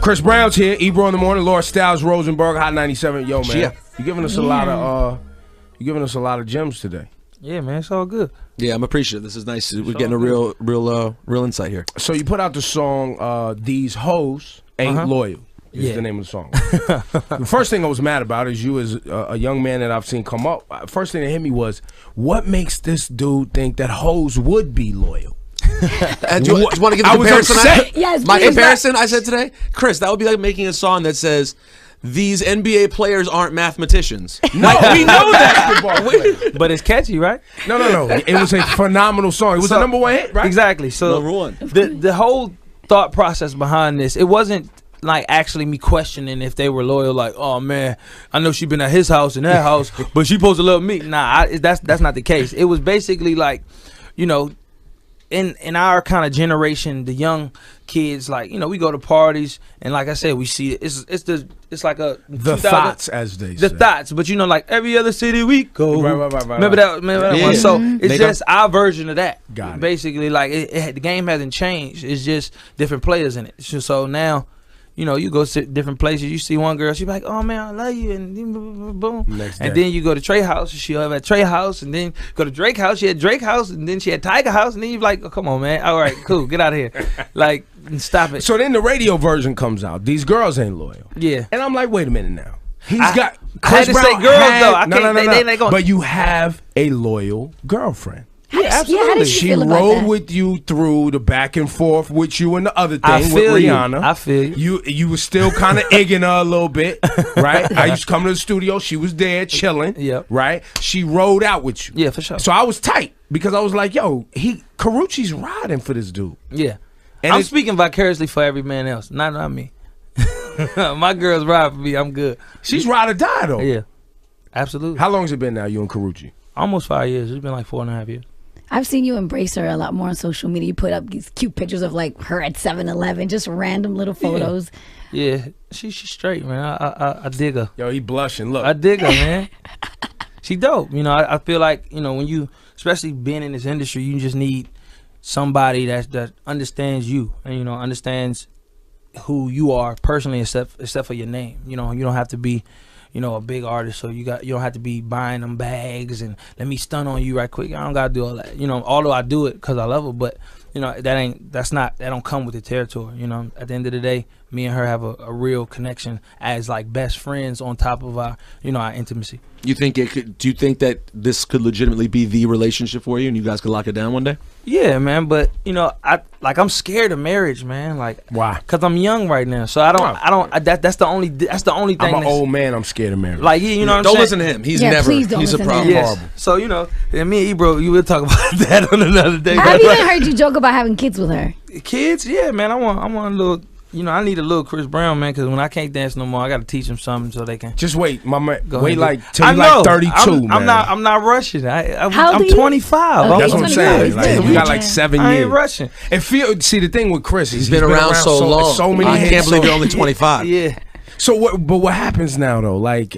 Chris Brown's here. Ebro in the morning. Laura Styles, Rosenberg, Hot 97. Yo, man, Yeah. you giving us a lot of gems today. Yeah, man, it's all good. Yeah, I'm appreciative. This is nice. We're getting a real insight here. So you put out the song "These Hoes Ain't Loyal." Is the name of the song. The first thing I was mad about is you as a young man that I've seen come up. First thing that hit me was, what makes this dude think that hoes would be loyal? Do you want to give a I was comparison? upset. Yes, My please. comparison I said today, Chris, that would be like making a song that says, "These NBA players aren't mathematicians." No, we know that. But it's catchy, right? No. It was a phenomenal song. It was the number one hit, right? Exactly. So Number one. The whole thought process behind this, it wasn't like actually me questioning if they were loyal. Like, oh man, I know she been at his house and that house, but she supposed to love me. Nah, that's not the case. It was basically like, you know, in our kind of generation, the young kids, like, you know, we go to parties and like I said, we see it. It's like a The thoughts, as they say. the thoughts, but you know, like every other city we go. Right. Remember that Yeah. one? So it's They just our version of that. Got it. Basically, like the game hasn't changed. It's just different players in it. So now, you know, you go to different places. You see one girl, she be like, "Oh man, I love you," and boom. Next day. And then you go to Trey house, she'll have at Trey house, and then go to Drake house. She had Drake house, and then she had Tiger house, and then you be like, "Oh, come on, man. All right, cool, get out of here." Like, stop it. So then the radio version comes out. These girls ain't loyal. Yeah. And I'm like, wait a minute now. He's I got. had to say Brown girls, had- though. I No, can't- no. they gonna- But you have a loyal girlfriend. Yeah, How absolutely. did you She feel about rode that? with you through the back and forth with you and the other I thing with feel you. Rihanna. I feel you. You were still kind of egging her a little bit, right? I used to come to the studio. She was there chilling, Yep. right? She rode out with you. Yeah, for sure. So I was tight because I was like, yo, Karrueche's riding for this dude. Yeah. And I'm it's- speaking vicariously for every man else, not me. My girls ride for me. I'm good. She's ride or die, though. Yeah, absolutely. How long has it been now, you and Karrueche? Almost 5 years. It's been like 4.5 years. I've seen you embrace her a lot more on social media. You put up these cute pictures of like her at 7-Eleven, just random little photos. Yeah, she's straight, man. I dig her. Yo, he blushing. Look. I dig her, man. She dope. You know, I feel like, you know, when you, especially being in this industry, you just need somebody that understands you and, you know, understands who you are personally, except for your name. You know, you don't have to be, you know, a big artist, so you don't have to be buying them bags and let me stun on you right quick. I don't gotta do all that. You know, although I do it because I love her, but you know, that don't come with the territory. You know, at the end of the day, me and her have a real connection as like best friends on top of our, you know, our intimacy. You think it could? Do you think that this could legitimately be the relationship for you, and you guys could lock it down one day? Yeah, man, but you know, I'm scared of marriage, man. Like, Why? Cause I'm young right now, so that's the only thing. I'm an old man. I'm scared of marriage. Like, you know what I'm Don't saying? listen to him. He's Yeah, never. please don't He's a listen to problem. him. Yes. Horrible. So, you know, and me and Ebro, you will talk about that on another day. I've even heard you joke about having kids with her. Kids, yeah, man. I want a little. You know, I need a little Chris Brown, man, because when I can't dance no more, I got to teach them something so they can. Just wait, my man. Go Wait, ahead. like till you like 32, man. I'm not rushing. I'm How old are you? 25. Okay, That's what I'm saying. Like, Yeah, you got like yeah. 7 I years. ain't rushing. See, the thing with Chris, He's been around so long. So many I hits, can't believe so- you're only 25. Yeah. So what? But what happens now though? Like,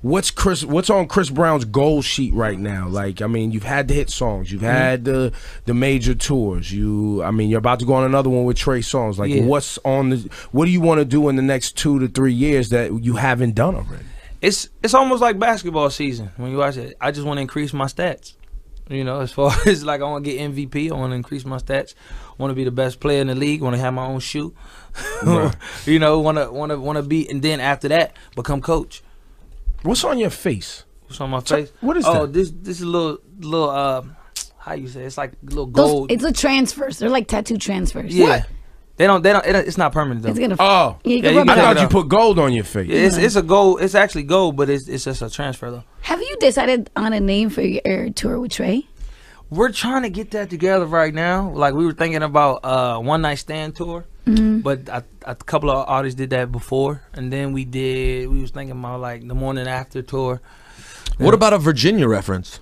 what's on Chris Brown's goal sheet right now? Like, I mean, you've had the hit songs, you've had the major tours. You're about to go on another one with Trey Songz. Like, Yeah. what do you want to do in the next 2 to 3 years that you haven't done already? It's almost like basketball season when you watch it. I just want to increase my stats. You know, as far as like I want to get MVP, I want to increase my stats. Want to be the best player in the league. Want to have my own shoe. Right. You know, want to be, and then after that, become coach. What's on your face? What's on my face? What is that? that? This is a little how you say it? It's like a little gold. It's a transfers. They're like tattoo transfers. Yeah. What? They don't. It's not permanent though. It's gonna. Oh, Yeah, you Yeah, can you rub can it I out. thought you put gold on your face. It's a gold. It's actually gold, but it's just a transfer though. Have you decided on a name for your tour with Trey? We're trying to get that together right now. Like we were thinking about one night stand tour, but a couple of artists did that before, and then we was thinking about like the morning after tour. What about a Virginia reference?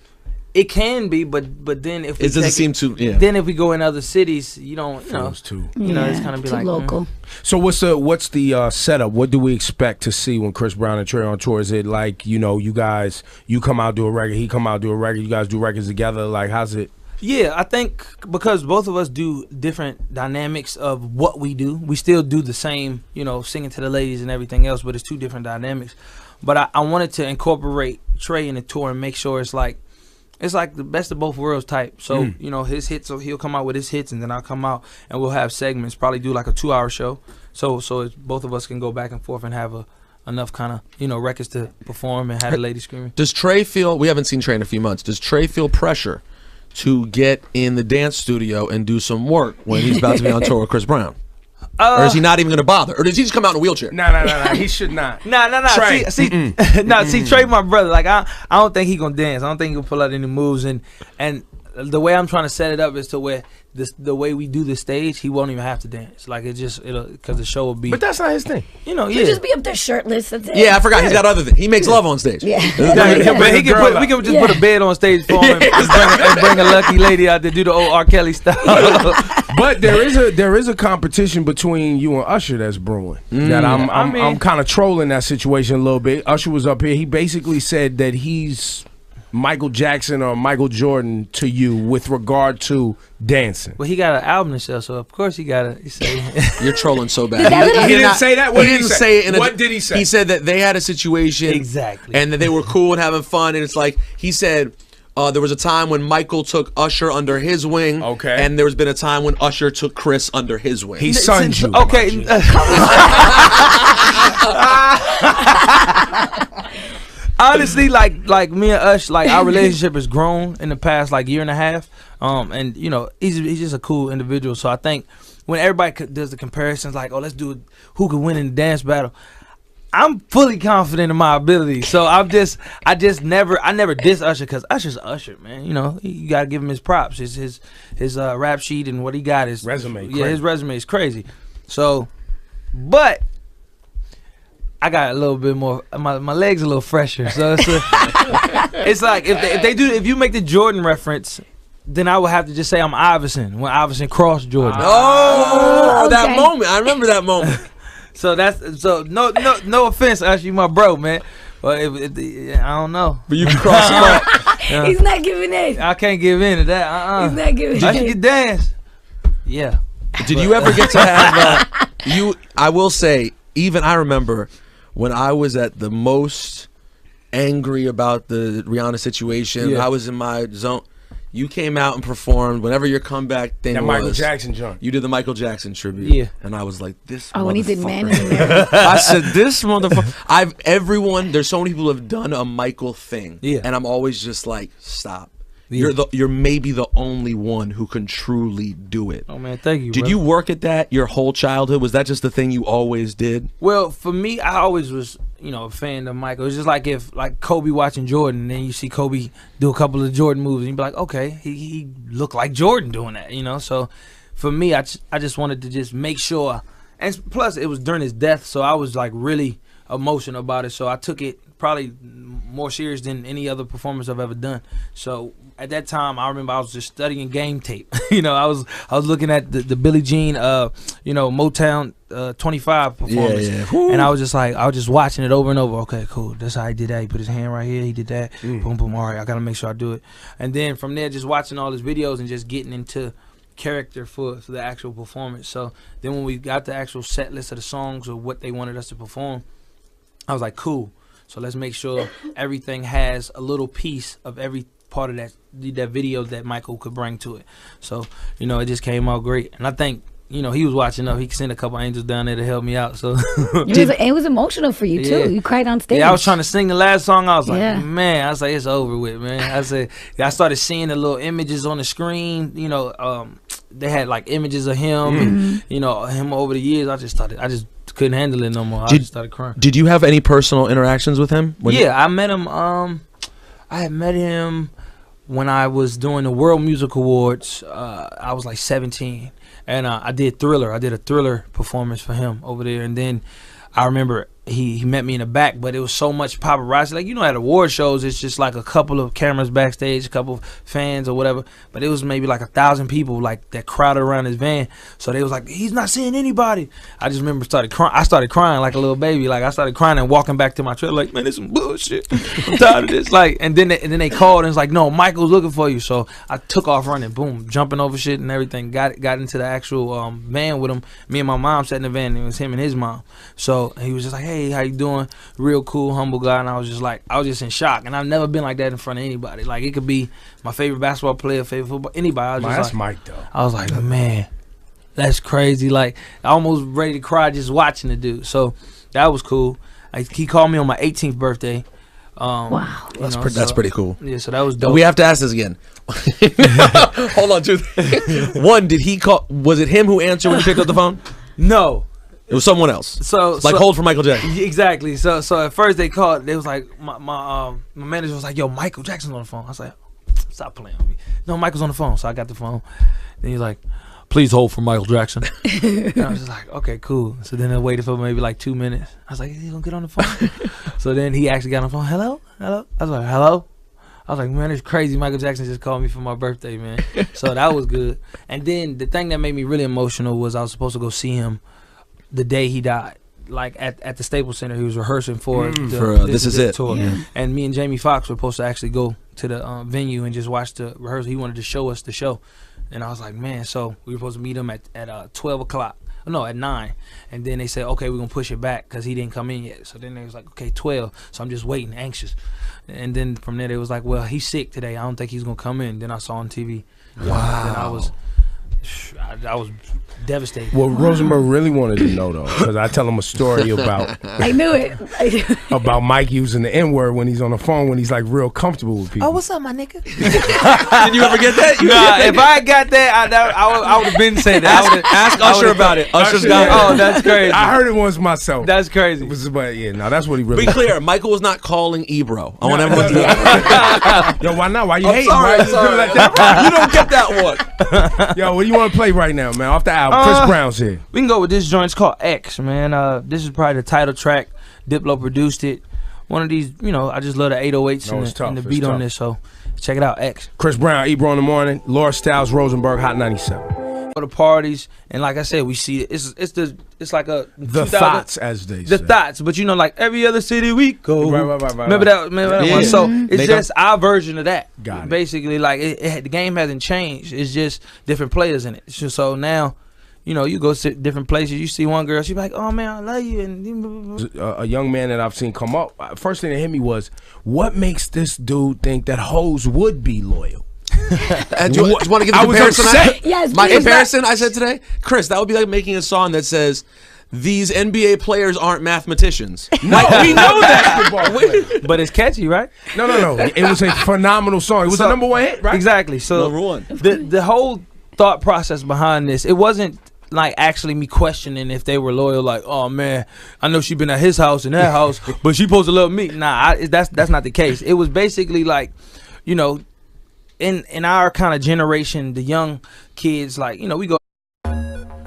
It can be, but then if we It doesn't take seem to. Yeah. then if we go in other cities, you don't, you know, Those two. you know, it's kind of be too like local. So what's the setup? What do we expect to see when Chris Brown and Trey on tour? Is it like, you know, you come out do a record, he come out do a record, you guys do records together? Like, how's it? Yeah, I think because both of us do different dynamics of what we do. We still do the same, you know, singing to the ladies and everything else, but it's two different dynamics. But I wanted to incorporate Trey in the tour and make sure it's like the best of both worlds type. So, you know, his hits, so he'll come out with his hits and then I'll come out and we'll have segments, probably do like a 2-hour show. So it's, both of us can go back and forth and have enough kind of, you know, records to perform and have the ladies screaming. Does Trey feel, we haven't seen Trey in a few months, does Trey feel pressure to get in the dance studio and do some work when he's about to be on tour with Chris Brown? Or is he not even going to bother? Or does he just come out in a wheelchair? No. He should not. No. Trey. See, Trey, my brother. Like I don't think he gonna dance. I don't think he gonna pull out any moves. And the way I'm trying to set it up is to where the way we do the stage, he won't even have to dance. Like it'll because the show will be. But that's not his thing. You know, You just be up there shirtless. That's it. Yeah, I forgot. He's got other things. He makes love on stage. Yeah. But we can just put a bed on stage for him and bring a lucky lady out to do the old R. Kelly style. But there is a competition between you and Usher that's brewing. That I'm kind of trolling that situation a little bit. Usher was up here. He basically said that he's Michael Jackson or Michael Jordan to you with regard to dancing. Well, he got an album to sell, so of course he gotta say. You're trolling so bad. He didn't say that. What he didn't say it. What did he say? He said that they had a situation Exactly. and that they were cool and having fun. And it's like he said. There was a time when Michael took Usher under his wing. Okay. And there's been a time when Usher took Chris under his wing. He sunned you. Okay. Honestly, like me and Ush, like our relationship has grown in the past like year and a half. And you know, he's just a cool individual. So I think when everybody does the comparisons, like, oh, let's do who could win in the dance battle. I'm fully confident in my ability, so I never diss Usher because Usher's Usher, man. You know, you gotta give him his props. His rap sheet and what he got is resume. Yeah, his resume is crazy. So, but I got a little bit more. My legs a little fresher, so it's like if you make the Jordan reference, then I would have to just say I'm Iverson when Iverson crossed Jordan. Oh, okay. That moment! I remember that moment. So no offense, Usher, you my bro, man. But I don't know. But you can cross him up. He's not giving in. I can't give in to that. He's not giving in. I can dance. Yeah. Did you ever get to have I will say, even I remember when I was at the most angry about the Rihanna situation. Yeah. I was in my zone. You came out and performed whenever your comeback thing was. Michael Jackson joint. You did the Michael Jackson tribute. Yeah. And I was like, this Oh, when he did Man in the Mirror. I said, this motherfucker. There's so many people who have done a Michael thing. Yeah. And I'm always just like, stop. Yeah. You're maybe the only one who can truly do it. Oh, man, thank you, Did you work at that your whole childhood? Was that just the thing you always did? Well, for me, I always was, a fan of Michael. It's just like if Kobe watching Jordan, and then you see Kobe do a couple of Jordan moves, and you be like, okay, he looked like Jordan doing that, So for me, I just wanted to just make sure. And plus, it was during his death, so I was like really emotional about it. So I took it probably more serious than any other performance I've ever done. So at that time, I remember I was just studying game tape. I was looking at the Billie Jean, Motown 25 performance, and I was just watching it over and over. Okay, cool. That's how he did that. He put his hand right here. He did that. Boom, boom. All right, I gotta make sure I do it. And then from there, just watching all his videos and just getting into character for the actual performance. So then when we got the actual set list of the songs or what they wanted us to perform, I was like, cool. So let's make sure everything has a little piece of every part of that video that Michael could bring to it. So, it just came out great. And I think, he was watching up. He sent a couple angels down there to help me out. So it was emotional for you, too. Yeah. You cried on stage. Yeah, I was trying to sing the last song. I was like, man, it's over with, man. I started seeing the little images on the screen. They had like images of him and, him over the years. I just couldn't handle it no more. I just started crying. Did you have any personal interactions with him? I met him. I had met him when I was doing the World Music Awards. I was like 17, and I did Thriller. I did a Thriller performance for him over there, and then I remember he met me in the back, but it was so much paparazzi. Like, you know, at award shows, it's just like a couple of cameras backstage, a couple of fans or whatever. But it was maybe like 1,000 people like that crowded around his van. So they was like, he's not seeing anybody. I just remember I started crying like a little baby. Like, I started crying and walking back to my trailer like, man, this is some bullshit. I'm tired of this. Like, and then they called and it's like, no, Michael's looking for you. So I took off running, boom, jumping over shit and everything. Got into the actual van with him. Me and my mom sat in the van. And it was him and his mom. So he was just like, hey, how you doing? Real cool, humble guy. And I was just in shock. And I've never been like that in front of anybody. Like, it could be my favorite basketball player, favorite football, anybody. I was just that's like, Mike though. I was like, man, that's crazy. Like, I almost ready to cry just watching the dude. So that was cool. He called me on my 18th birthday. Wow, that's pretty cool. Yeah, so that was dope. We have to ask this again. Hold on, one, did he call? Was it him who answered when he picked up the phone? No. It was someone else. So hold for Michael Jackson. Exactly. So at first they called. They was like, my manager was like, yo, Michael Jackson's on the phone. I was like, stop playing with me. No, Michael's on the phone. So I got the phone. Then he's like, please hold for Michael Jackson. And I was just like, okay, cool. So then I waited for maybe like 2 minutes. I was like, is he gonna get on the phone? So then he actually got on the phone. Hello. I was like, hello. I was like, man, it's crazy. Michael Jackson just called me for my birthday, man. So that was good. And then the thing that made me really emotional was I was supposed to go see him the day he died, like at the Staples Center. He was rehearsing for This Is It tour. Yeah. And me and Jamie Foxx were supposed to actually go to the venue and just watch the rehearsal. He wanted to show us the show. And I was like, man, so we were supposed to meet him at 12 o'clock. No, at 9. And then they said, okay, we're going to push it back because he didn't come in yet. So then they was like, okay, 12. So I'm just waiting, anxious. And then from there, they was like, well, he's sick today. I don't think he's going to come in. Then I saw on TV. Wow. And I was devastated. What Rosenberg really wanted to know, though, because I tell him a story about I knew it. about Mike using the N-word when he's on the phone when he's like real comfortable with people. Oh, what's up, my nigga? Did you ever get that? Nah, if I got that, I would have been saying that. Ask Usher about it. Usher's got it. Oh, that's crazy. I heard it once myself. That's crazy. But yeah, no, that's what he really. Be clear, Michael was not calling Ebro. I want everyone to know. Yo, why not? Why you I'm hating? sorry, Why you sorry. let that You don't get that one. Yo, what do you want to play right now, man? Off the album, Chris Brown's here. We can go with this joint. It's called X, man. This is probably the title track. Diplo produced it. One of these, I just love the 808s and the beat on this. So check it out, X. Chris Brown, Ebro in the morning. Laura Styles, Rosenberg, Hot 97. Go to parties, and like I said, we see it. It's like a the thoughts, as they say. The thoughts, but like every other city we go. Right. Remember that one? So it's just our version of that. Got it. Basically, like the game hasn't changed. It's just different players in it. So now, you go to different places. You see one girl, she be like, "Oh man, I love you." And a young man that I've seen come up. First thing that hit me was, what makes this dude think that hoes would be loyal? Do you want to give a comparison? Yes, my comparison I said today, Chris, that would be like making a song that says, these NBA players aren't mathematicians. No, we know that. But it's catchy, right? No. It was a phenomenal song. It was a #1 hit, right? Exactly. So the whole thought process behind this, it wasn't like actually me questioning if they were loyal. Like, oh man, I know she been at his house and that house, but she supposed to love me. Nah, that's not the case. It was basically like, in our kind of generation, the young kids, like, we go.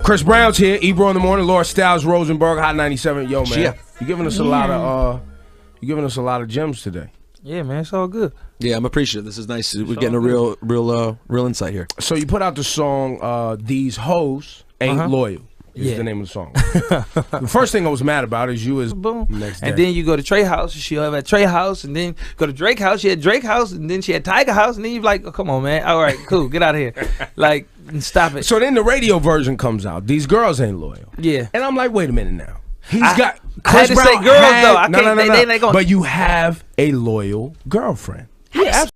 Chris Brown's here, Ebro in the morning, Laura Styles, Rosenberg, Hot 97. Yo, man, you giving us a lot of gems today. Yeah, man, it's all good. Yeah, I'm appreciative. This is nice. We're getting a real insight here. So you put out the song, These Hoes Ain't Loyal. Is the name of the song. The first thing I was mad about is you boom. Next day. And then you go to Trey house, she'll have at Trey house, and then go to Drake house, she had Drake house, and then she had Tiger house, and then you're like, oh, come on, man. All right, cool, get out of here. Like, stop it. So then the radio version comes out. These girls ain't loyal. Yeah. And I'm like, wait a minute now. Chris I had to Brown say girls, though. I no, can't, no. They going. But you have a loyal girlfriend. Yeah,